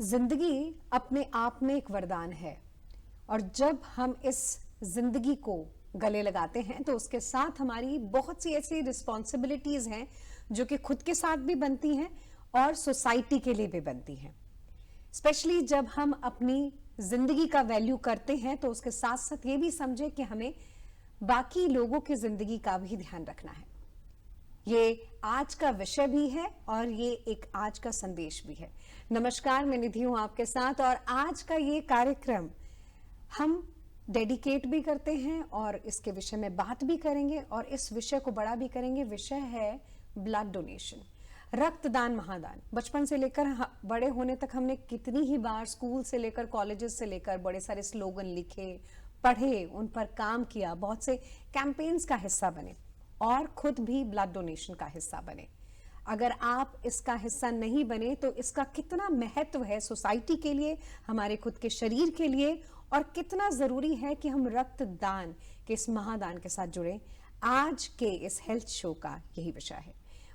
जिंदगी अपने आप में एक वरदान है और जब हम इस जिंदगी को गले लगाते हैं तो उसके साथ हमारी बहुत सी ऐसी रिस्पॉन्सिबिलिटीज हैं जो कि खुद के साथ भी बनती हैं और सोसाइटी के लिए भी बनती हैं। स्पेशली जब हम अपनी जिंदगी का वैल्यू करते हैं तो उसके साथ साथ ये भी समझे कि हमें बाकी लोगों की जिंदगी का भी ध्यान रखना है। ये आज का विषय भी है और ये एक आज का संदेश भी है। नमस्कार, मैं निधि हूं आपके साथ और आज का ये कार्यक्रम हम डेडिकेट भी करते हैं और इसके विषय में बात भी करेंगे और इस विषय को बड़ा भी करेंगे। विषय है ब्लड डोनेशन, रक्तदान, महादान। बचपन से लेकर बड़े होने तक हमने कितनी ही बार स्कूल से लेकर कॉलेजेस से लेकर बड़े सारे स्लोगन लिखे, पढ़े, उन पर काम किया, बहुत से कैंपेन्स का हिस्सा बने और खुद भी ब्लड डोनेशन का हिस्सा बने। अगर आप इसका हिस्सा नहीं बने तो इसका कितना महत्व है सोसाइटी के लिए, हमारे खुद के शरीर के लिए, और कितना जरूरी है कि हम रक्तदान के इस महादान के साथ जुड़े। आज के इस हेल्थ शो का यही विषय है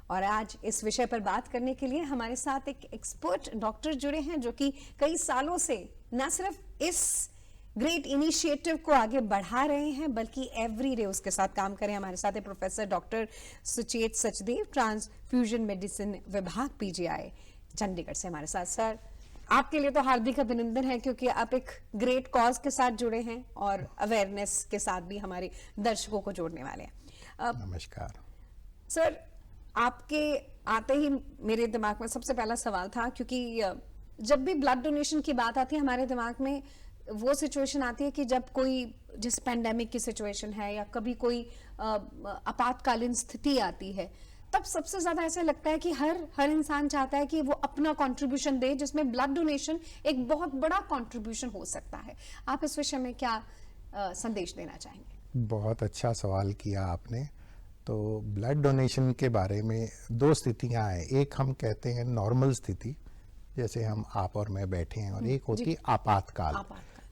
और आज इस विषय पर बात करने के लिए हमारे साथ एक एक्सपर्ट डॉक्टर जुड़े हैं जो कि कई सालों से न सिर्फ इस ग्रेट इनिशिएटिव को आगे बढ़ा रहे हैं बल्कि एवरी डे उसके साथ काम करें। हमारे साथ है professor doctor Suchet Sachdev, transfusion medicine विभाग, पीजीआई, चंडीगढ़ से हमारे साथ। सर, आपके लिए तो हार्दिक अभिनंदन है क्योंकि आप एक ग्रेट कॉज के साथ जुड़े हैं और अवेयरनेस के साथ भी हमारे दर्शकों को जोड़ने वाले हैं। नमस्कार सर, आपके आते ही मेरे दिमाग में सबसे पहला सवाल था, क्योंकि जब भी ब्लड डोनेशन की बात आती है हमारे दिमाग में वो सिचुएशन आती है कि जब कोई, जिस पैंडेमिक की सिचुएशन है या कभी कोई आपातकालीन स्थिति आती है, तब सबसे ज्यादा ऐसा लगता है कि हर इंसान चाहता है कि वो अपना कंट्रीब्यूशन दे, जिसमें ब्लड डोनेशन एक बहुत बड़ा कंट्रीब्यूशन हो सकता है। आप इस विषय में क्या संदेश देना चाहेंगे? बहुत अच्छा सवाल किया आपने। तो ब्लड डोनेशन के बारे में दो स्थितियां हैं। एक हम कहते हैं नॉर्मल स्थिति, जैसे हम आप और मैं बैठे हैं, और एक होती है आपातकाल।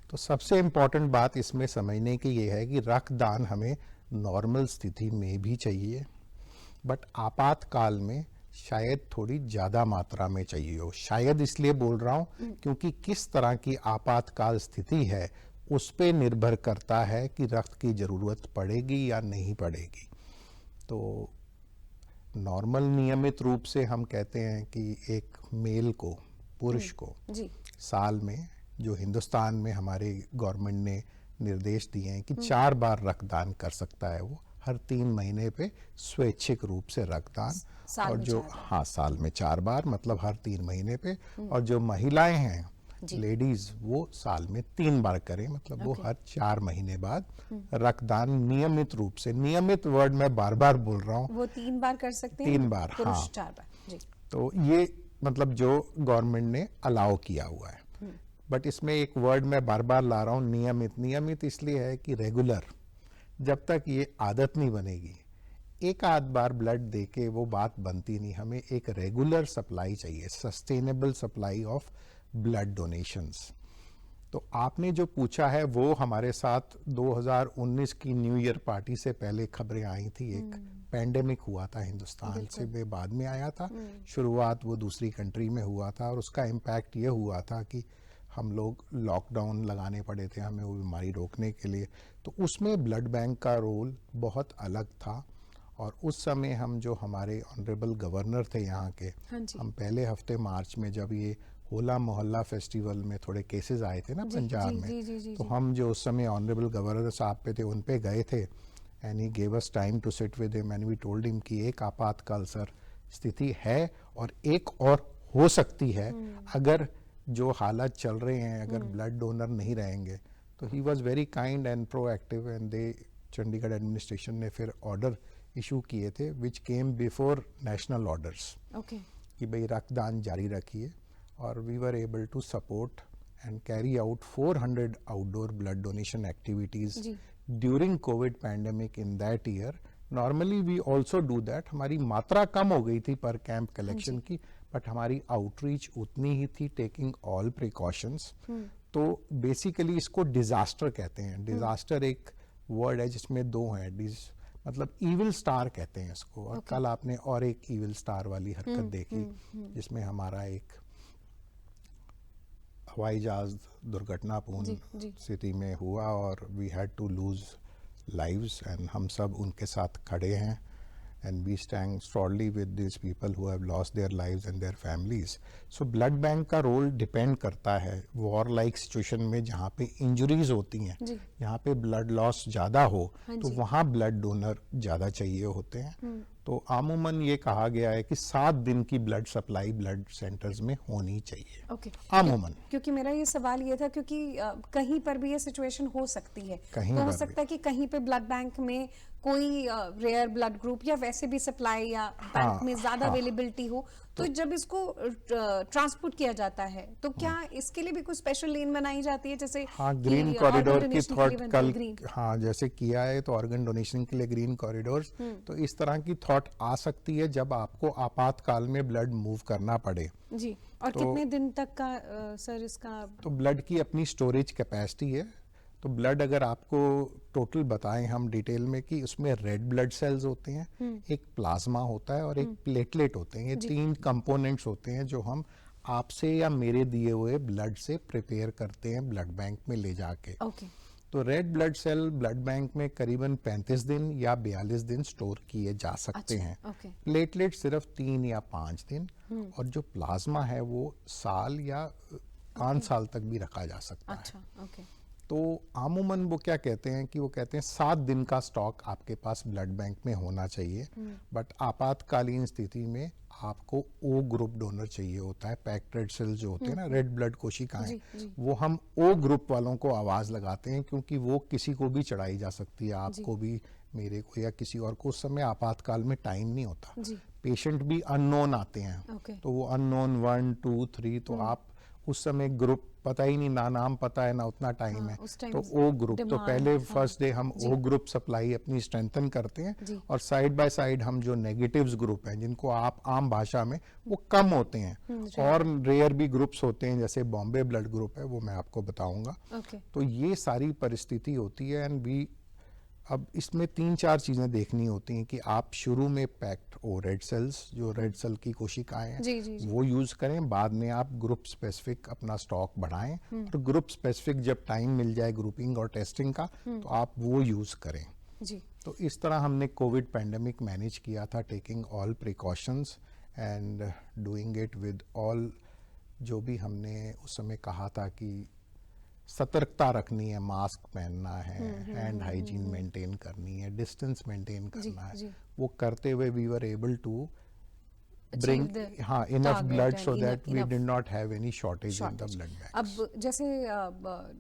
तो सबसे इम्पोर्टेंट बात इसमें समझने की ये है कि रक्तदान हमें नॉर्मल स्थिति में भी चाहिए, बट आपातकाल में शायद थोड़ी ज़्यादा मात्रा में चाहिए हो। शायद इसलिए बोल रहा हूँ क्योंकि किस तरह की आपातकाल स्थिति है उस पे निर्भर करता है कि रक्त की ज़रूरत पड़ेगी या नहीं पड़ेगी। तो नॉर्मल नियमित रूप से हम कहते हैं कि एक मेल को, पुरुष को साल में, जो हिंदुस्तान में हमारे गवर्नमेंट ने निर्देश दिए हैं कि 4 बार रक्तदान कर सकता है वो, हर 3 महीने पे स्वैच्छिक रूप से रक्तदान। और जो साल में 4 बार मतलब हर 3 महीने पे। और जो महिलाएं हैं, लेडीज, वो साल में 3 बार करें, मतलब वो हर 4 महीने बाद रक्तदान नियमित रूप से, नियमित वर्ड मैं बार बार बोल रहा हूँ, वो 3 बार कर सकते हैं, 3 बार, हाँ 4 बार जी। तो ये मतलब जो गवर्नमेंट ने अलाउ किया हुआ है। बट इसमें एक वर्ड मैं बार बार ला रहा हूँ, नियमित। नियमित इसलिए है कि रेगुलर, जब तक ये आदत नहीं बनेगी, एक आध बार ब्लड देके वो बात बनती नहीं। हमें एक रेगुलर सप्लाई चाहिए, sustainable supply of blood donations. तो आपने जो पूछा है वो हमारे साथ 2019 की न्यू ईयर पार्टी से पहले खबरें आई थी। एक पैंडेमिक हुआ था हिंदुस्तान से, वे बाद में आया था। शुरुआत वो दूसरी कंट्री में हुआ था और उसका इम्पैक्ट ये हुआ था कि हम लोग लॉकडाउन लगाने पड़े थे हमें वो बीमारी रोकने के लिए। तो उसमें ब्लड बैंक का रोल बहुत अलग था। और उस समय हम, जो हमारे ऑनरेबल गवर्नर थे यहाँ के, हम पहले हफ्ते मार्च में, जब ये होला मोहल्ला फेस्टिवल में थोड़े केसेस आए थे ना पंजाब में, तो हम जो उस समय ऑनरेबल गवर्नर साहब पे थे उन पे गए थे। And he gave us time to sit with him and we told him कि एक आपातकाल सर स्थिति है और एक और हो सकती है अगर जो हालात चल रहे हैं, अगर ब्लड डोनर नहीं रहेंगे। तो he was very kind and proactive and they, Chandigarh administration ने फिर ऑर्डर इशू किए थे which came before national orders, कि भाई रक्तदान जारी रखिए। और we were able to support and carry out 400 outdoor blood donation activities during covid pandemic in that year. Normally we also do that. हमारी मात्रा कम हो गई थी पर कैंप कलेक्शन की, बट हमारी आउटरीच उतनी ही थी, टेकिंग ऑल प्रिकॉशंस। तो बेसिकली इसको डिजास्टर कहते हैं। डिजास्टर एक वर्ड है जिसमें 2 हैं, मतलब इविल स्टार कहते हैं इसको। और कल आपने और एक इविल स्टार वाली हरकत देखी जिसमें हमारा एक हवाई जहाज जी, दुर्घटनापूर्ण जी। स्थिति में हुआ और we had to lose lives and हम सब उनके साथ खड़े हैं and we stand solidly with these people who have lost their lives and their families. So blood bank का रोल डिपेंड करता है वॉर लाइक सिचुएशन में जहाँ पे इंजरीज होती हैं, जी। यहाँ पे ब्लड लॉस ज़्यादा हो हाँ तो जी। वहाँ ब्लड डोनर ज़्यादा चाहिए होते हैं। तो आमूमन ये कहा गया है कि 7 दिन की ब्लड सप्लाई ब्लड सेंटर्स में होनी चाहिए ओके। आमूमन। क्योंकि मेरा ये सवाल ये था क्योंकि कहीं पर भी ये सिचुएशन हो सकती है, कहीं तो हो पर सकता है कि कहीं पे ब्लड बैंक में कोई रेयर ब्लड ग्रुप या वैसे भी सप्लाई या बैंक में ज्यादा अवेलेबिलिटी हो, तो जब इसको ट्रांसपोर्ट किया जाता है तो क्या इसके लिए भी कोई स्पेशल लेन बनाई जाती है, जैसे हाँ, कि ग्रीन organ कॉरिडोर की donation के थॉट लिए बनता है कल ग्रीन? हाँ जैसे किया है तो ऑर्गन डोनेशन के लिए ग्रीन कॉरिडोर्स, तो इस तरह की थॉट आ सकती है जब आपको आपातकाल में ब्लड मूव करना पड़े। जी। और कितने दिन तक का सर इसका? तो ब्लड की अपनी स्टोरेज कैपेसिटी है। तो ब्लड अगर आपको टोटल बताएं हम डिटेल में कि उसमें रेड ब्लड सेल्स होते हैं, एक प्लाज्मा होता है और एक प्लेटलेट होते हैं। ये 3 कंपोनेंट्स होते हैं जो हम आपसे या मेरे दिए हुए ब्लड से प्रिपेयर करते हैं ब्लड बैंक में ले जाके। ओके। तो red blood cell blood bank में करीबन 35 दिन या 42 दिन स्टोर किए जा सकते हैं। ओके। प्लेटलेट सिर्फ 3 या 5 दिन, और जो प्लाज्मा है वो साल या 5 साल तक भी रखा जा सकता है। अच्छा। ओके। तो आमूमन वो क्या कहते हैं कि वो कहते हैं 7 दिन का स्टॉक आपके पास ब्लड बैंक में होना चाहिए, बट आपातकालीन स्थिति में आपको ओ ग्रुप डोनर चाहिए होता है। पैक्ड रेड सेल्स जो होते हैं ना, रेड ब्लड कोशिकाएं, जी, जी। वो हम ओ ग्रुप वालों को आवाज लगाते हैं क्योंकि वो किसी को भी चढ़ाई जा सकती है, आपको भी, मेरे को या किसी और को। उस समय आपातकाल में टाइम नहीं होता, जी। पेशेंट भी अननोन आते हैं, ओके। तो वो अननोन 1 2 3, तो आप उस समय ग्रुप पता ही नहीं, ना नाम पता है ना उतना टाइम है, उस टाइम तो ओ ग्रुप, तो demand, पहले फर्स्ट डे हम ओ ग्रुप सप्लाई अपनी स्ट्रेंथन करते जी। हैं, और साइड बाय साइड हम जो नेगेटिव्स ग्रुप हैं जिनको आप आम भाषा में, वो कम होते हैं, और रेयर भी ग्रुप्स होते हैं जैसे बॉम्बे ब्लड ग्रुप है, वो मैं आपको बताऊंगा। ओके। तो ये सारी परिस्थिति होती है एंड वी, अब इसमें 3-4 चीजें देखनी होती हैं कि आप शुरू में पैक्ड ओ रेड सेल्स, जो रेड सेल की कोशिकाएं हैं, जी, जी, जी। वो यूज करें। बाद में आप ग्रुप स्पेसिफिक अपना स्टॉक बढ़ाएं, और ग्रुप स्पेसिफिक जब टाइम मिल जाए ग्रुपिंग और टेस्टिंग का, तो आप वो यूज करें। जी। तो इस तरह हमने कोविड पैंडेमिक मैनेज किया था, taking all precautions and doing it with all, जो भी हमने उस समय कहा था कि सतर्कता रखनी है, मास्क पहनना है, हैंड हाइजीन मेंटेन करनी है, डिस्टेंस मेंटेन करना है, जी। वो करते हुए we were able to Achieve bring the enough target blood and so that we enough did not have any shortage in the shortage। Blood bank. अब जैसे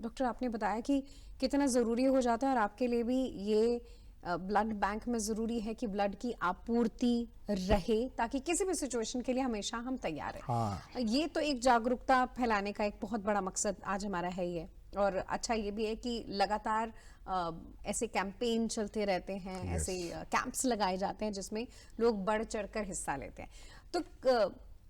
डॉक्टर आपने बताया कि कितना ज़रूरी हो जाता है, और आपके लिए भी ये ब्लड बैंक में ज़रूरी है कि ब्लड की आपूर्ति रहे, ताकि किसी भी सिचुएशन के लिए हमेशा हम तैयार हैं। हाँ। ये तो एक जागरूकता फैलाने का एक बहुत बड़ा मकसद आज हमारा है ही है, और अच्छा ये भी है कि लगातार ऐसे कैंपेन चलते रहते हैं, ऐसे कैंप्स लगाए जाते हैं जिसमें लोग बढ़ चढ़कर हिस्सा लेते हैं। तो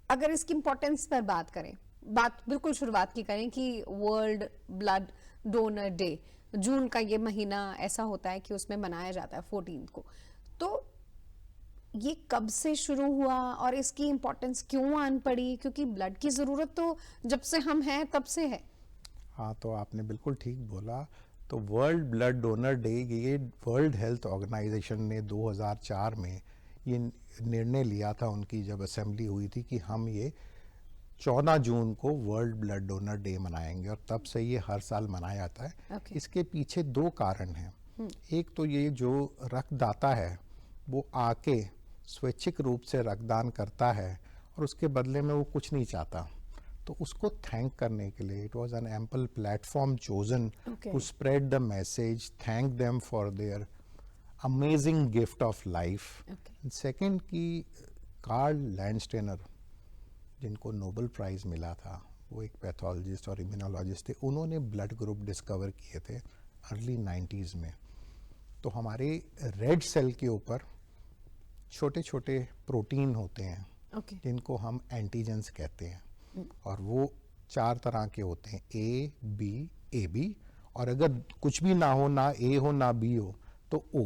अगर इसकी इम्पोर्टेंस पर बात करें, बात बिल्कुल शुरुआत की करें कि वर्ल्ड ब्लड डोनर डे, जून का ये महीना ऐसा होता है कि उसमें मनाया जाता है 14 को, तो ये कब से शुरू हुआ और इसकी इम्पोर्टेंस क्यों आन पड़ी? क्योंकि ब्लड की ज़रूरत तो जब से हम हैं तब से है। हाँ, तो आपने बिल्कुल ठीक बोला। तो वर्ल्ड ब्लड डोनर डे, ये वर्ल्ड हेल्थ ऑर्गेनाइजेशन ने 2004 में ये निर्णय लिया था, उनकी जब असेंबली हुई थी, कि हम ये 14 जून को वर्ल्ड ब्लड डोनर डे मनाएंगे, और तब से ये हर साल मनाया जाता है। Okay. इसके पीछे 2 कारण हैं। एक तो ये जो रक्तदाता है वो आके स्वैच्छिक रूप से रक्तदान करता है और उसके बदले में वो कुछ नहीं चाहता, तो उसको थैंक करने के लिए it was an ample platform chosen to spread the message, thank them for their amazing gift of life. Second की कार्ल लैंडस्टेनर, जिनको नोबेल प्राइज मिला था, वो एक पैथोलॉजिस्ट और इम्यूनोलॉजिस्ट थे, उन्होंने ब्लड ग्रुप डिस्कवर किए थे अर्ली 90s में। तो हमारे रेड सेल के ऊपर छोटे छोटे प्रोटीन होते हैं, जिनको हम एंटीजेंस कहते हैं, और वो 4 तरह के होते हैं, ए बी ए बी, और अगर कुछ भी ना हो, ना ए हो ना बी हो, तो ओ।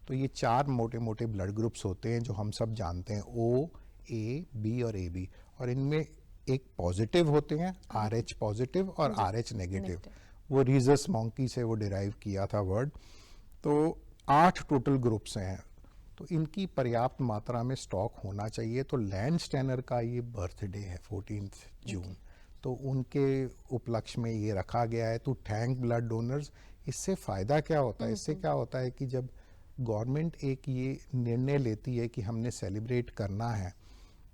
तो ये 4 मोटे मोटे ब्लड ग्रुप्स होते हैं जो हम सब जानते हैं, ओ, ए, बी और ए बी। और इनमें एक पॉजिटिव होते हैं, RH पॉजिटिव और RH नेगेटिव। वो रीजस मॉन्की से वो डिराइव किया था वर्ड। तो 8 टोटल ग्रुप्स हैं, तो इनकी पर्याप्त मात्रा में स्टॉक होना चाहिए। तो लैंड स्टैनर का ये बर्थडे है 14 जून, तो उनके उपलक्ष्य में ये रखा गया है टू थैंक ब्लड डोनर्स। इससे फ़ायदा क्या होता है? इससे क्या होता है कि जब गवर्नमेंट एक ये निर्णय लेती है कि हमने सेलिब्रेट करना है,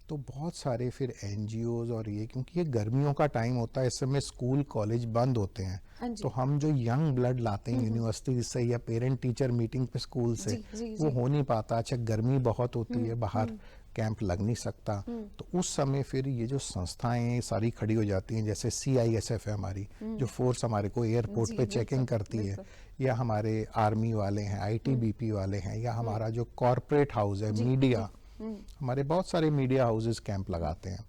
तो बहुत सारे फिर NGOs और ये, क्योंकि ये गर्मियों का टाइम होता है, इस समय स्कूल कॉलेज बंद होते हैं, तो हम जो यंग ब्लड लाते हैं यूनिवर्सिटी से या पेरेंट टीचर मीटिंग पे स्कूल से, वो हो नहीं पाता। अच्छा, गर्मी बहुत होती है, बाहर कैंप लग नहीं सकता, तो उस समय फिर ये जो संस्थाएं सारी खड़ी हो जाती हैं, जैसे CISF है हमारी, जो फोर्स हमारे को एयरपोर्ट पे चेकिंग करती है, या हमारे आर्मी वाले हैं, ITBP वाले हैं, या हमारा जो कॉरपोरेट हाउस है, मीडिया, हमारे बहुत सारे मीडिया हाउसेस कैंप लगाते हैं।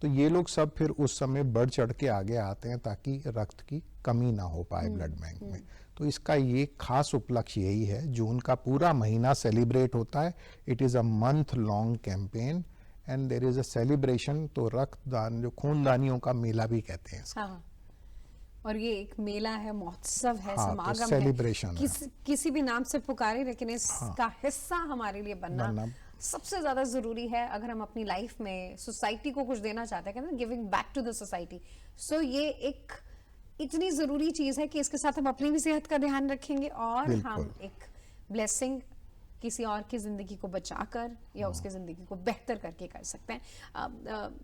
तो ये लोग सब फिर उस समय बढ़ चढ़ के आगे आते हैं ताकि रक्त की कमी ना हो पाए ब्लड बैंक में। तो इसका ये खास उपलक्ष्य यही है, जून का पूरा महीना सेलिब्रेट होता है। It is a month long campaign and there is a celebration. तो रक्तदान, जो खूनदानियों का मेला भी कहते हैं इसका। हाँ, और ये एक मेला है, महोत्सव है, हाँ, तो समागम सेलिब्रेशन है, है। किसी भी नाम से पुकारे, लेकिन इसका हिस्सा हमारे लिए बनना सबसे ज्यादा जरूरी है। अगर हम अपनी लाइफ में सोसाइटी को कुछ देना चाहते हैं, कहते हैं giving back to the society, so ये एक इतनी जरूरी चीज है कि इसके साथ हम अपनी भी सेहत का ध्यान रखेंगे और हम एक ब्लेसिंग किसी और की जिंदगी को बचाकर या उसकी जिंदगी को बेहतर करके कर सकते हैं।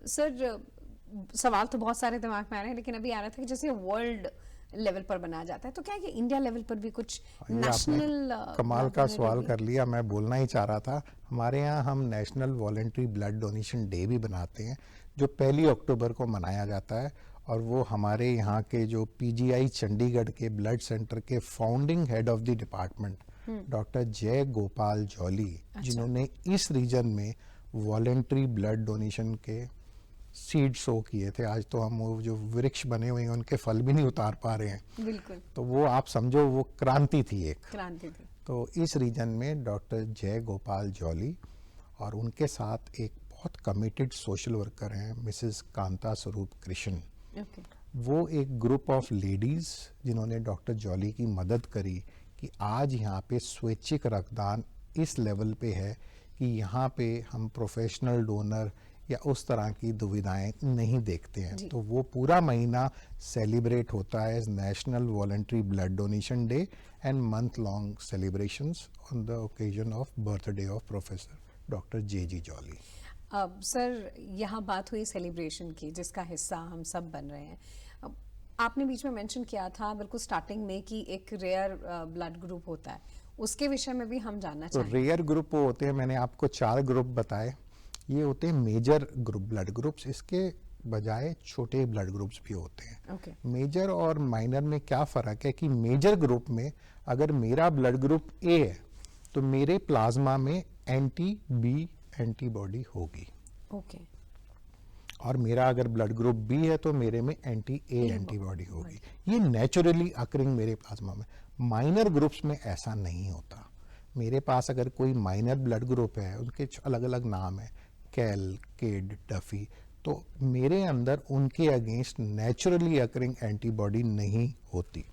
सर, सवाल तो बहुत सारे दिमाग में आ रहे हैं, लेकिन अभी आ रहा था कि जैसे वर्ल्ड लेवल पर बनाया जाता है, तो क्या ये इंडिया लेवल पर भी कुछ नेशनल? कमाल का सवाल कर लिया, मैं बोलना ही चाह रहा था। हमारे यहाँ हम national voluntary blood donation day भी बनाते हैं, जो 1 अक्टूबर को मनाया जाता है। और वो हमारे यहाँ के जो PGI चंडीगढ़ के ब्लड सेंटर के founding head of the department doctor जय गोपाल जॉली, जिन्होंने इस रीजन में वॉलंटरी ब्लड डोनेशन के सीड शो किए थे। आज तो हम वो जो वृक्ष बने हुए हैं उनके फल भी नहीं उतार पा रहे हैं। बिल्कुल। तो वो आप समझो वो क्रांति थी, एक क्रांति थी। तो इस रीजन में डॉक्टर जय गोपाल जॉली और उनके साथ एक बहुत कमिटेड सोशल वर्कर हैं, मिसेस कांता स्वरूप कृष्ण। वो एक ग्रुप ऑफ लेडीज जिन्होंने डॉक्टर जॉली की मदद करी कि आज यहाँ पे स्वैच्छिक रक्तदान इस लेवल पे है कि यहाँ पे हम प्रोफेशनल डोनर या उस तरह की दुविधाएं नहीं देखते हैं। तो वो पूरा महीना सेलिब्रेट होता है as national voluntary blood donation day and month long celebrations on the occasion of birthday of professor doctor JG Jolly. Sir, यहाँ बात हुई सेलिब्रेशन की, जिसका हिस्सा हम सब बन रहे हैं। आपने बीच में मेंशन किया था बिल्कुल स्टार्टिंग में कि एक रेयर ब्लड ग्रुप होता है, उसके विषय में भी हम जानना चाहेंगे। तो रेयर ग्रुप वो होते हैं, मैंने आपको 4 ग्रुप बताए, ये होते हैं मेजर ग्रुप ब्लड ग्रुप्स। इसके बजाय छोटे ब्लड ग्रुप्स भी होते हैं। मेजर और माइनर में क्या फ़र्क है कि मेजर ग्रुप में अगर मेरा ब्लड ग्रुप A है तो मेरे प्लाज्मा में anti-B एंटीबॉडी होगी। और मेरा अगर ब्लड ग्रुप B है तो मेरे में anti-A एंटीबॉडी होगी। ये नेचुरली अकरिंग मेरे प्लाज्मा में। माइनर ग्रुप्स में ऐसा नहीं होता। मेरे पास अगर कोई माइनर ब्लड ग्रुप है, उनके अलग अलग नाम है, कैल, किड, डफी, तो मेरे अंदर उनके अगेंस्ट नेचुरली अकरिंग एंटीबॉडी नहीं होती।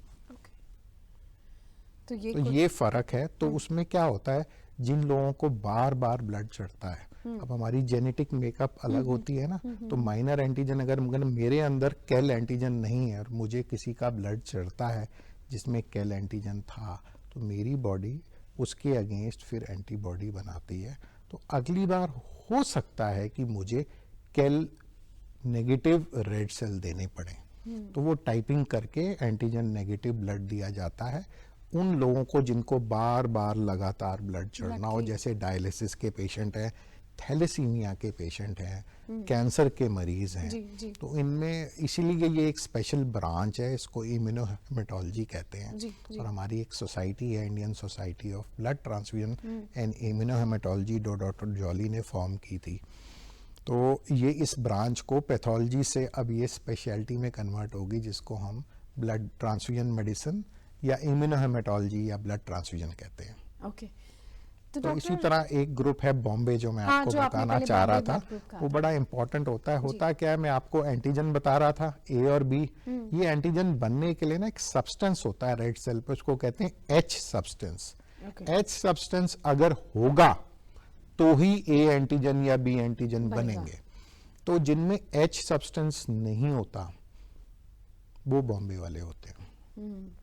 तो ये फर्क है। तो उसमें क्या होता है, जिन लोगों को बार बार ब्लड चढ़ता है, अब हमारी जेनेटिक मेकअप अलग होती है ना, तो माइनर एंटीजन अगर मेरे अंदर कैल एंटीजन नहीं है और मुझे किसी का ब्लड चढ़ता है जिसमें कैल एंटीजन था, तो मेरी बॉडी उसके अगेंस्ट फिर एंटीबॉडी बनाती है। तो अगली बार हो सकता है कि मुझे कैल नेगेटिव रेड सेल देने पड़े, तो वो टाइपिंग करके एंटीजन नेगेटिव ब्लड दिया जाता है उन लोगों को जिनको बार बार लगातार ब्लड चढ़ना हो, जैसे डायलिसिस के पेशेंट हैं, थैलेसीमिया के पेशेंट हैं, कैंसर के मरीज हैं। तो इनमें इसीलिए ये एक स्पेशल ब्रांच है, इसको इम्यूनोहेमेटोलॉजी कहते हैं। और हमारी एक सोसाइटी है, Indian society of blood transfusion and immunohaematology, doctor Jolly ने फॉर्म की थी। तो ये इस ब्रांच को पैथोलॉजी से अब ये स्पेशलिटी में कन्वर्ट होगी, जिसको हम ब्लड ट्रांसफ्यूजन मेडिसिन या इम्यूनोहेमेटोलॉजी या ब्लड ट्रांसफ्यूजन कहते हैं। ओके। तो तो इसी डॉक्टर तरह एक ग्रुप है बॉम्बे जो मैं हाँ, आपको जो आपने बताना पहले चाह रहा बॉम्बे था, ब्लड ग्रुप कहा वो था। बड़ा इंपॉर्टेंट होता है। होता क्या है, मैं आपको एंटीजन बता रहा था, ए और बी। ये एंटीजन बनने के लिए ना एक सब्सटेंस होता है रेड सेल पे, उसको कहते हैं H substance. Okay, H substance अगर होगा तो ही ए एंटीजन या बी एंटीजन बनेगा। बनेंगे। तो जिनमें एच सब्सटेंस नहीं होता वो बॉम्बे वाले होते हैं।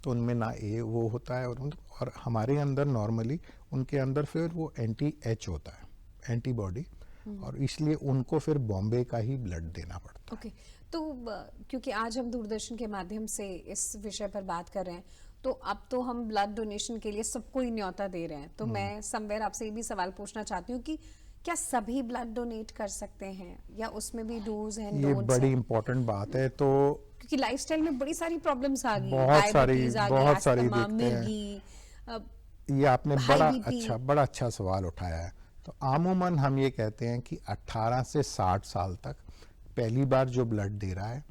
तो उनमें ना ए वो होता है, और हमारे अंदर नॉर्मली उनके अंदर फिर वो एंटी एच होता है, एंटीबॉडी, और इसलिए उनको फिर बॉम्बे का ही ब्लड देना पड़ता है। ओके। तो क्योंकि आज हम दूरदर्शन के माध्यम से इस विषय पर बात कर रहे हैं, तो अब तो हम ब्लड डोनेशन के लिए सबको ही न्योता दे रहे हैं, तो मैं समवेयर आपसे ये भी सवाल पूछना चाहती हूँ कि क्या सभी ब्लड डोनेट कर सकते हैं या उसमें भी डूज एंड ये डोंट्स बड़ी हैं? इंपॉर्टेंट बात है। तो क्योंकि लाइफस्टाइल में बड़ी सारी प्रॉब्लम्स आ गई, बहुत डायबिटीज आ गई, बहुत सारी अस्थमा, दिक्कतें हैं। मिर्गी, ये आपने हाई बड़ा बीपी। बड़ा अच्छा सवाल उठाया है। तो आमूमन हम ये कहते हैं कि 18 से 60 साल तक पहली बार जो ब्लड दे रहा है,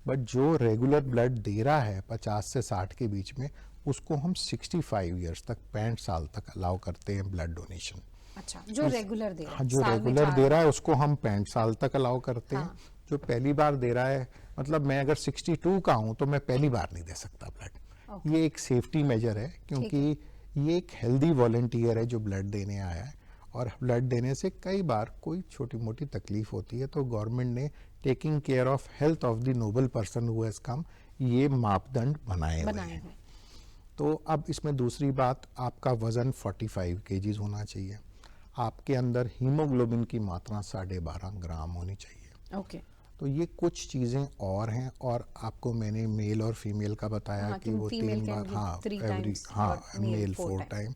बट जो रेगुलर ब्लड दे रहा है 50 से 60 के बीच में, उसको हम 65 ईयर्स तक, 65 साल तक अलाउ करते हैं ब्लड डोनेशन। अच्छा, जो रेगुलर दे रहा हाँ, है, जो साल में रेगुलर 4 दे रहा बार। है उसको हम 65 साल तक अलाउ करते हैं। हाँ। जो पहली बार दे रहा है, मतलब मैं अगर 62 का हूं तो मैं पहली बार नहीं दे सकता ब्लड। ओके। ये एक सेफ्टी मेजर है, क्योंकि ये एक हेल्दी वॉलंटियर है जो ब्लड देने आया है, और ब्लड देने से कई बार कोई छोटी मोटी तकलीफ होती है, तो गवर्नमेंट ने taking care of health of the Nobel person who has come, ये मापदंड बनाए हुए बनाए हैं। हुए। तो अब इसमें दूसरी बात, आपका वजन 45 केजीज होना चाहिए, आपके अंदर हीमोग्लोबिन की मात्रा 12.5 ग्राम होनी चाहिए। ओके। तो ये कुछ चीज़ें और हैं, और आपको मैंने मेल और फीमेल का बताया हाँ, कि कि वो female 3 can बार, give हाँ 3 एवरी, times हाँ और male मेल 4 4 times। टाइम।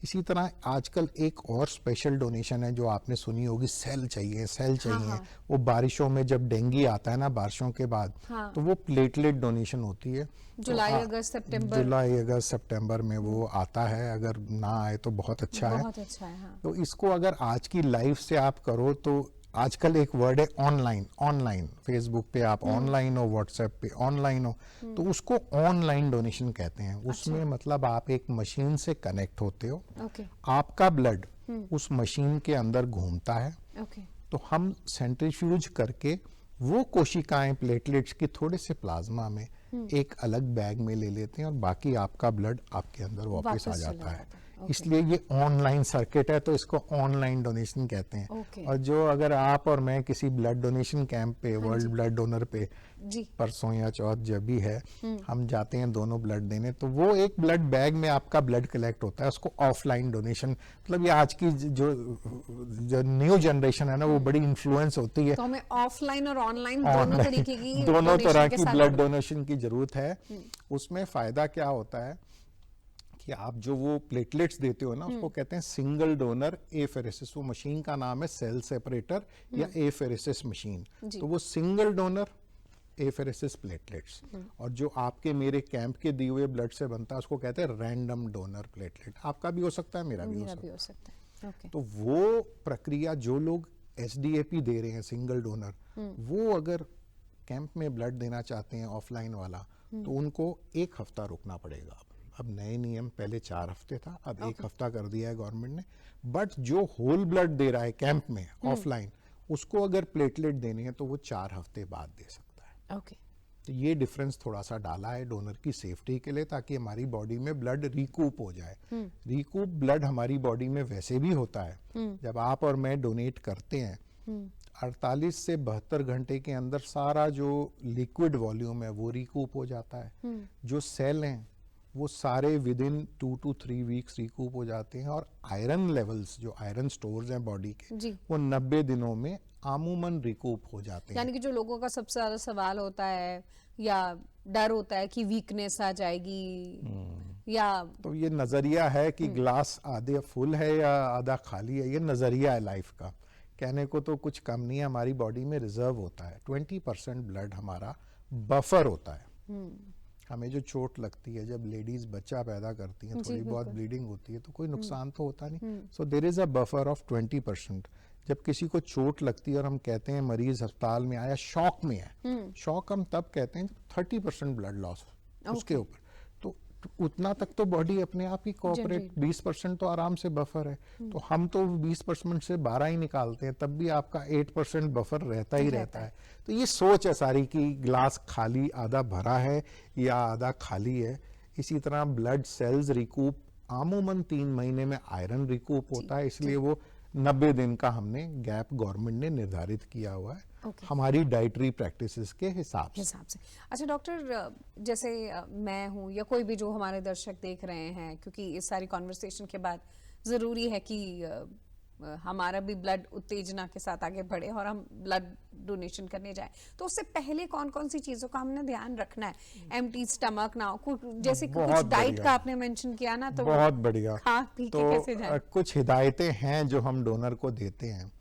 इसी तरह आजकल एक और स्पेशल डोनेशन है जो आपने सुनी होगी, सेल चाहिए, सेल चाहिए। हाँ। वो बारिशों में जब डेंगू आता है ना, बारिशों के बाद, हाँ। तो वो प्लेटलेट डोनेशन होती है। जुलाई, अगस्त, सितंबर। जुलाई अगस्त सितंबर में वो आता है, अगर ना आए तो बहुत अच्छा है। बहुत अच्छा है। हाँ। तो इसको अगर आज की लाइफ से आप करो, तो आजकल एक वर्ड है ऑनलाइन। ऑनलाइन फेसबुक पे आप ऑनलाइन हो, व्हाट्सएप पे ऑनलाइन हो, तो उसको ऑनलाइन डोनेशन कहते हैं। उसमें मतलब आप एक मशीन से कनेक्ट होते हो, ओके। आपका ब्लड उस मशीन के अंदर घूमता है, ओके। तो हम सेंट्रीफ्यूज करके वो कोशिकाएं प्लेटलेट्स की थोड़े से प्लाज्मा में एक अलग बैग में ले लेते हैं, और बाकी आपका ब्लड आपके अंदर वापस आ वापस चला जाता है। जाता है। ओके। इसलिए ये ऑनलाइन सर्किट है, तो इसको ऑनलाइन डोनेशन कहते हैं। ओके। और जो अगर आप और मैं किसी ब्लड डोनेशन कैंप पे, वर्ल्ड ब्लड डोनर पे जी। परसों या चौथ जब भी है, हम जाते हैं दोनों ब्लड देने, तो वो एक ब्लड बैग में आपका ब्लड कलेक्ट होता है, उसको ऑफलाइन डोनेशन, मतलब ये आज की जो न्यू जनरेशन है ना, वो बड़ी इन्फ्लुएंस होती है। तो हमें ऑफलाइन और ऑनलाइन दोनों तरीके की दोनों donation तरह के की साथ ब्लड डोनेशन की जरूरत है। उसमें फायदा क्या होता है कि आप जो वो प्लेटलेट्स देते हो ना, उसको कहते हैं सिंगल डोनर एफेरेसिस। वो मशीन का नाम है सेल सेपरेटर या एफेरेसिस मशीन। जी। तो वो सिंगल डोनर एफेरेसिस प्लेटलेट्स, और जो आपके मेरे कैंप के दिए हुए ब्लड से बनता है उसको कहते हैं रैंडम डोनर प्लेटलेट। आपका भी हो सकता है, मेरा भी हो मेरा सकता भी हो सकता है। ओके। है। तो वो प्रक्रिया, जो लोग एसडीएपी दे रहे हैं सिंगल डोनर, वो अगर कैंप में ब्लड देना चाहते हैं ऑफलाइन वाला, तो उनको 1 हफ्ता रुकना पड़ेगा। अब नए नियम, पहले 4 हफ्ते था, अब 1 हफ्ता कर दिया है गवर्नमेंट ने। बट जो होल ब्लड दे रहा है कैंप में ऑफलाइन, उसको अगर प्लेटलेट देनी है तो वो 4 हफ्ते बाद दे सकता है। ओके। तो ये डिफरेंस थोड़ा सा डाला है डोनर की सेफ्टी के लिए, ताकि हमारी बॉडी में ब्लड रिकूप हो जाए। रिकूप ब्लड हमारी बॉडी में वैसे भी होता है, जब आप और मैं डोनेट करते हैं 48 से 72 घंटे के अंदर सारा जो लिक्विड वॉल्यूम है वो रिकूप हो जाता है। जो सेल हैं वो सारे with in 2 to 3 weeks recoup हो जाते हैं, और आयरन लेवल्स, जो आयरन स्टोर्स हैं बॉडी के, जी। वो 90 दिनों में आमूमन रिकूप हो जाते हैं। यानी कि जो लोगों का सबसे ज्यादा सवाल होता है या डर होता है कि वीकनेस आ जाएगी, या तो ये नजरिया है कि ग्लास आधे फुल है या आधा खाली है, ये नजरिया है लाइफ का। कहने को तो कुछ कम नहीं है, हमारी बॉडी में रिजर्व होता है 20% ब्लड, हमारा बफर होता है। हमें जो चोट लगती है, जब लेडीज बच्चा पैदा करती हैं, थोड़ी बहुत ब्लीडिंग होती है, तो कोई नुकसान तो होता नहीं। So there is a buffer of 20%। जब किसी को चोट लगती है और हम कहते हैं मरीज अस्पताल में आया, शॉक में है, शॉक हम तब कहते हैं जब 30% ब्लड लॉस उसके ऊपर। तो उतना तक तो बॉडी अपने आप ही कोऑपरेट, 20% तो आराम से बफर है। तो हम तो 20% से 12 ही निकालते हैं, तब भी आपका 8% बफर रहता ही रहता है। तो ये सोच है सारी कि ग्लास खाली आधा भरा है या आधा खाली है। इसी तरह ब्लड सेल्स रिकूप आमूमन 3 महीने में आयरन रिकूप होता है, इसलिए वो 90 दिन का हमने गैप गवर्नमेंट ने निर्धारित किया हुआ है हमारी डाइटरी प्रैक्टिसेस के हिसाब से। अच्छा डॉक्टर, जैसे मैं हूँ या कोई भी जो हमारे दर्शक देख रहे हैं, क्योंकि इस सारी कॉन्वर्सेशन के बाद ज़रूरी है कि हमारा भी ब्लड उत्तेजना के साथ आगे बढ़े और हम ब्लड डोनेशन करने जाए, तो उससे पहले कौन कौन सी चीज़ों का हमने ध्यान रखना है? एम्प्टी स्टमक ना हो, जैसे कुछ डाइट का आपने मेंशन किया ना, तो बहुत बढ़िया। खा पी के कैसे जाए? कुछ हिदायतें हैं जो हम डोनर को देते हैं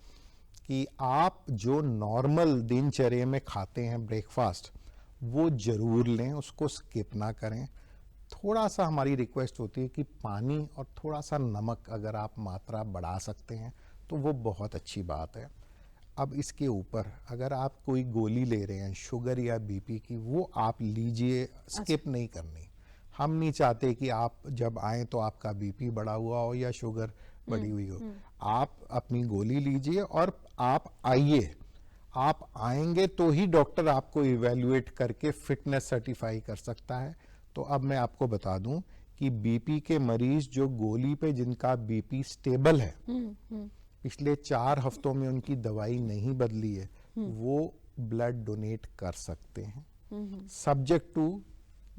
कि आप जो नॉर्मल दिनचर्या में खाते हैं ब्रेकफास्ट, वो जरूर लें, उसको स्किप ना करें। थोड़ा सा हमारी रिक्वेस्ट होती है कि पानी और थोड़ा सा नमक अगर आप मात्रा बढ़ा सकते हैं तो वो बहुत अच्छी बात है। अब इसके ऊपर अगर आप कोई गोली ले रहे हैं शुगर या बीपी की, वो आप लीजिए, स्किप नहीं करनी। हम नहीं चाहते कि आप जब आए तो आपका बीपी बढ़ा हुआ हो या शुगर बढ़ी हुई हो। आप अपनी गोली लीजिए और आप आइए। आप आएंगे तो ही डॉक्टर आपको इवैल्यूएट करके फिटनेस सर्टिफाई कर सकता है। तो अब मैं आपको बता दूं कि बीपी के मरीज जो गोली पे जिनका बीपी स्टेबल है, पिछले 4 हफ्तों में उनकी दवाई नहीं बदली है, वो ब्लड डोनेट कर सकते हैं, subject to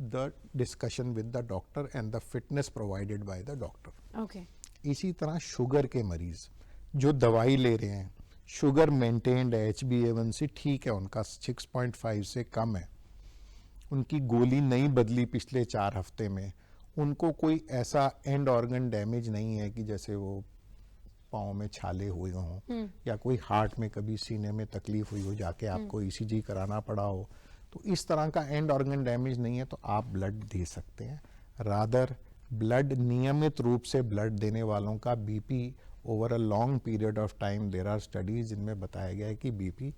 the discussion with the doctor and the fitness provided by the doctor. इसी तरह शुगर के मरीज जो दवाई ले रहे हैं, शुगर मेंटेन्ड है, HbA1c ठीक है, उनका 6.5 से कम है, उनकी गोली नहीं बदली पिछले 4 हफ्ते में, उनको कोई ऐसा एंड ऑर्गन डैमेज नहीं है कि जैसे वो पाँव में छाले हुए हों या कोई हार्ट में कभी सीने में तकलीफ हुई हो, जाके आपको ECG कराना पड़ा हो, तो इस तरह का एंड ऑर्गन डैमेज नहीं है, तो आप ब्लड दे सकते हैं। रादर ब्लड नियमित रूप से ब्लड देने वालों का BP over a long period of time, there are studies जिनमें बताया गया है कि बीपी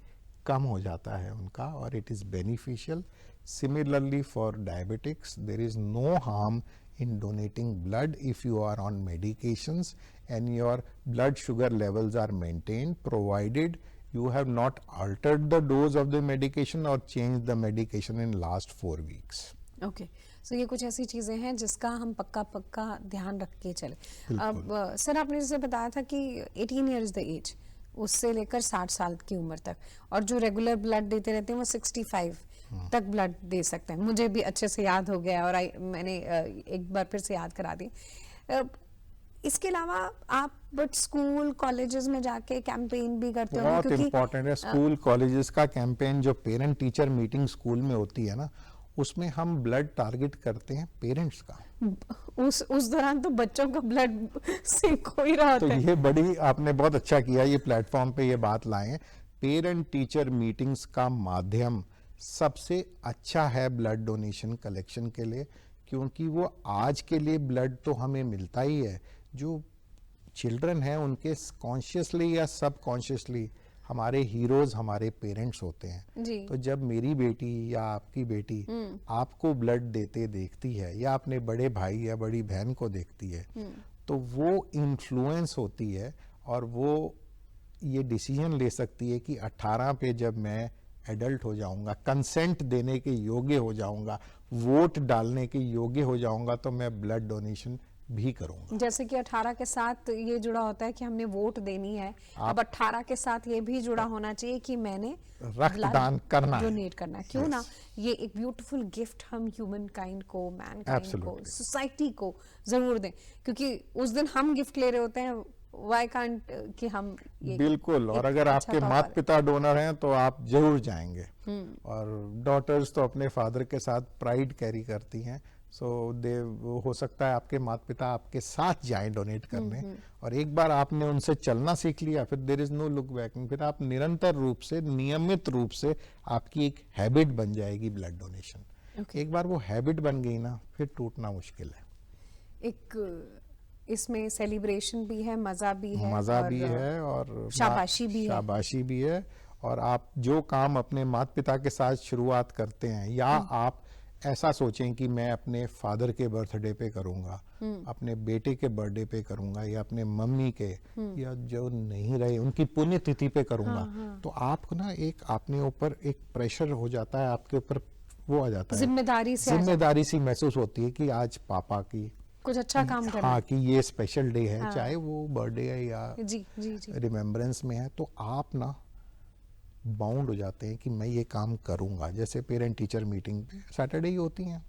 कम हो जाता है उनका और it is beneficial. Similarly for diabetics, there is no harm in donating blood if you are on medications and your blood sugar levels are maintained, provided you have not altered the dose of the medication or changed the medication in last 4 weeks. Okay. So ये कुछ ऐसी चीज़ें हैं जिसका हम पक्का ध्यान रख के चले। अब सर आपने जैसे बताया था कि 18 years the age, उससे लेकर 60 साल की उम्र तक, और जो रेगुलर ब्लड देते रहते हैं वो 65 तक ब्लड दे सकते हैं। मुझे भी अच्छे से याद हो गया और मैंने एक बार फिर से याद करा दी। इसके अलावा आप बट स्कूल कॉलेजेस में जाके कैंपेन भी करते हो? बहुत इम्पोर्टेंट है स्कूल कॉलेजेस का कैंपेन। जो पेरेंट टीचर मीटिंग स्कूल में होती है ना, उसमें हम ब्लड टारगेट करते हैं पेरेंट्स का। उस दौरान तो बच्चों का ब्लड से कोई रहा तो ये बड़ी आपने बहुत अच्छा किया ये प्लेटफॉर्म पे ये बात लाएं। पेरेंट टीचर मीटिंग्स का माध्यम सबसे अच्छा है ब्लड डोनेशन कलेक्शन के लिए, क्योंकि वो आज के लिए ब्लड तो हमें मिलता ही है, जो चिल्ड्रन हैं उनके कॉन्शियसली या सबकॉन्शियसली हमारे हीरोज हमारे पेरेंट्स होते हैं जी। तो जब मेरी बेटी या आपकी बेटी आपको ब्लड देते देखती है या अपने बड़े भाई या बड़ी बहन को देखती है, तो वो इन्फ्लुएंस होती है और वो ये डिसीजन ले सकती है कि 18 पे जब मैं एडल्ट हो जाऊंगा, कंसेंट देने के योग्य हो जाऊंगा, वोट डालने के योग्य हो जाऊंगा, तो मैं ब्लड डोनेशन भी करूंगा। जैसे कि 18 के साथ ये जुड़ा होता है कि हमने वोट देनी है, अब 18 के साथ ये भी जुड़ा होना चाहिए कि मैंने रक्तदान करना है, डोनेट करना है। क्यों ना, ये एक ब्यूटीफुल गिफ्ट हम ह्यूमन काइंड को, मैन काइंड को, सोसाइटी को जरूर दें, क्योंकि उस दिन हम गिफ्ट ले रहे होते हैं, व्हाई कांट कि हम ये बिल्कुल। और अगर आपके माता पिता डोनर हैं तो आप जरूर जाएंगे। और डॉटर्स तो अपने फादर के साथ प्राइड कैरी करती हैं, सो हो सकता है आपके माता पिता आपके साथ जाएं डोनेट करने, और एक बार आपने उनसे चलना सीख लिया, फिर there is no look back, फिर आप निरंतर रूप से, नियमित रूप से आपकी एक हैबिट बन जाएगी ब्लड डोनेशन। एक बार वो हैबिट बन गई ना, फिर टूटना मुश्किल है। एक इसमें सेलिब्रेशन भी है, मजा भी है, और शाबाशी भी है। और आप जो काम अपने माता पिता के साथ शुरुआत करते हैं या आप ऐसा सोचें कि मैं अपने फादर के बर्थडे पे करूंगा, अपने बेटे के बर्थडे पे करूंगा, या अपने मम्मी के, या जो नहीं रहे उनकी पुण्यतिथि पे करूंगा। तो आपको ना एक अपने ऊपर एक प्रेशर हो जाता है, आपके ऊपर वो आ जाता है, जिम्मेदारी सी महसूस होती है कि आज पापा की कुछ अच्छा काम करना। हाँ, कि ये स्पेशल डे है, चाहे वो बर्थडे है या जी जी जी रिमेम्बरेंस में है, तो आप ना बाउंड हो जाते हैं कि मैं ये काम करूंगा। जैसे पेरेंट टीचर मीटिंग पे सैटरडे ही होती हैं,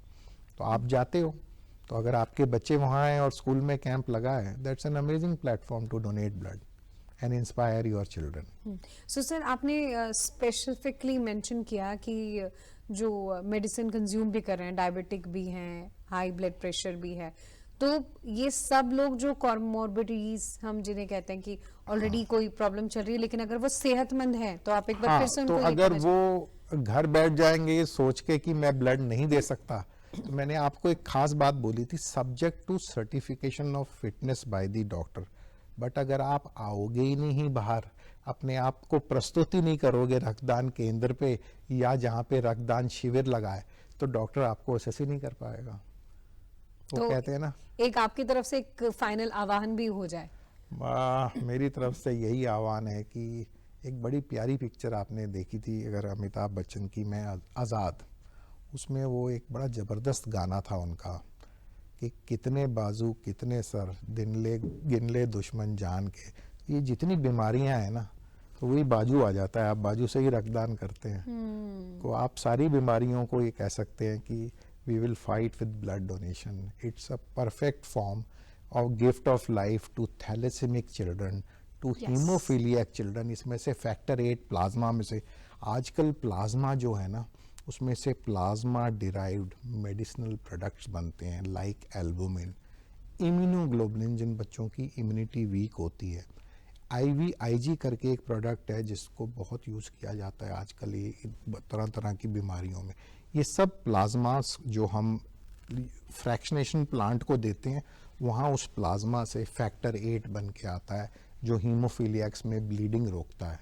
तो आप जाते हो, तो अगर आपके बच्चे वहाँ हैं और स्कूल में कैंप लगा है, that's an amazing platform to donate blood and inspire your children. So sir, आपने स्पेसिफिकली मेंशन किया कि जो मेडिसिन कंज्यूम भी कर रहे हैं, डायबिटिक भी हैं, हाई ब्लड प्रेशर भी है, तो ये सब लोग जो कॉमोर्बिडिटीज हम जिन्हें कहते हैं कि ऑलरेडी कोई प्रॉब्लम चल रही है, लेकिन अगर वो सेहतमंद है, तो आप एक बार फिर से तो उनको अगर वो घर बैठ जाएंगे ये सोच के कि मैं ब्लड नहीं दे सकता, तो मैंने आपको एक खास बात बोली थी, subject to certification of fitness by the doctor. But अगर आप आओगे ही नहीं बाहर, अपने आप को प्रस्तुति नहीं करोगे रक्तदान केंद्र पे या जहाँ पे रक्तदान शिविर लगा है, तो डॉक्टर आपको असेस ही नहीं कर पाएगा। वो तो कहते हैं ना, एक आपकी तरफ से एक फाइनल आह्वान भी हो जाए। मेरी तरफ से यही आह्वान है कि एक बड़ी प्यारी पिक्चर आपने देखी थी अगर अमिताभ बच्चन की, मैं आज़ाद, उसमें वो एक बड़ा ज़बरदस्त गाना था उनका कि कितने बाजू कितने सर गिन ले दुश्मन जान के। ये जितनी बीमारियां हैं ना, तो वही बाजू आ जाता है, आप बाजू से ही रक्तदान करते हैं। तो आप सारी बीमारियों को ये कह सकते हैं कि we will fight with blood donation. It's a perfect form of gift of life to thalassaemic children, to hemophiliac children. इसमें से फैक्टर 8 प्लाज्मा में से, आजकल प्लाज्मा जो है ना, उसमें से प्लाज्मा डिराइव्ड मेडिसिनल प्रोडक्ट्स बनते हैं, लाइक एल्बुमिन, इम्यूनोग्लोबुलिन, जिन बच्चों की इम्यूनिटी वीक होती है। IVIG करके एक प्रोडक्ट है जिसको बहुत यूज़ किया जाता है आजकल ये तरह तरह की बीमारियों में। ये सब प्लाज्मास जो हम फ्रैक्शनेशन प्लांट को देते हैं, वहाँ उस प्लाज्मा से फैक्टर 8 बन के आता है जो हीमोफीलियाक्स में ब्लीडिंग रोकता है।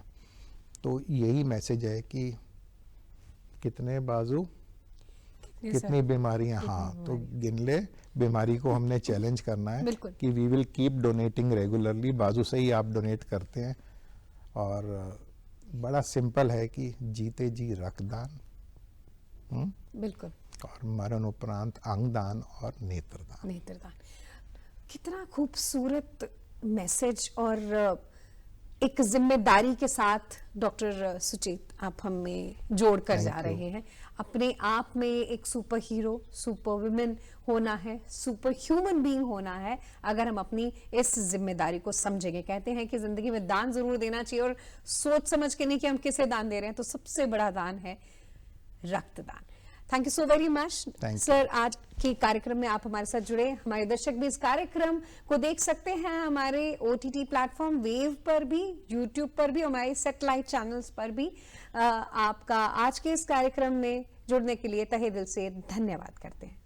तो यही मैसेज है कि कितने बाजू कितनी बीमारियां, हाँ, तो गिन ले, बीमारी को हमने चैलेंज करना है कि we will keep donating regularly. बाजू से ही आप डोनेट करते हैं, और बड़ा सिंपल है कि जीते जी रक्तदान, बिल्कुल, और मरण उपरांत अंगदान और नेत्रदान। कितना खूबसूरत मैसेज और एक जिम्मेदारी के साथ डॉक्टर सुचेत आप हमें जोड़ कर जा रहे हैं। अपने आप में एक सुपर हीरो, सुपर वुमेन होना है, सुपर ह्यूमन बीइंग होना है, अगर हम अपनी इस जिम्मेदारी को समझेंगे। कहते हैं कि जिंदगी में दान जरूर देना चाहिए, और सोच समझ के नहीं कि हम किसे दान दे रहे हैं। तो सबसे बड़ा दान है रक्तदान। Thank you so very much sir, आज के कार्यक्रम में आप हमारे साथ जुड़े। हमारे दर्शक भी इस कार्यक्रम को देख सकते हैं हमारे OTT प्लेटफॉर्म वेव पर भी, यूट्यूब पर भी, हमारे सैटेलाइट चैनल्स पर भी। आपका आज के इस कार्यक्रम में जुड़ने के लिए तहे दिल से धन्यवाद करते हैं।